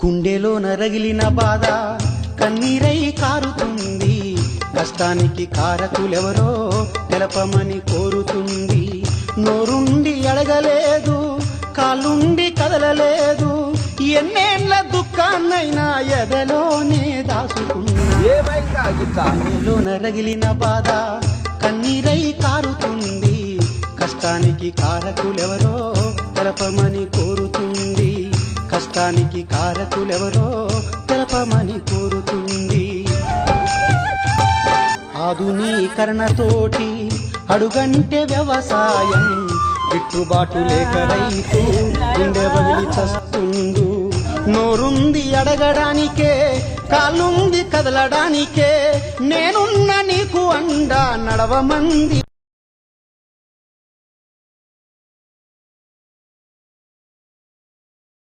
గుండెలో నరగిలిన బాధ కన్నీరై కారుతుంది, కష్టానికి కారకులెవరో తెలపమని కోరుతుంది. నోరుండి అడగలేదు, కాళ్ళుండి కదలలేదు, ఎన్నేళ్ల దుఃఖాన్నైనా ఎదలోనే దాచుకున్నా. గుండెలో నరగిలిన బాధ కన్నీరై కారుతుంది, కష్టానికి కారకులెవరో తెలపమని కోరుతుంది. కష్టానికి కారకులెవరో తెలపమని కోరుతుంది. ఆధునీకరణతోటి అడుగంటే వ్యవసాయం, గిట్టుబాటు లేక రైతు గుండె బగిలి చస్తుండు. నోరుంది అడగడానికే, కాళ్ళుంది కదలడానికే, నేనున్న నీకు అండా నడవమంది.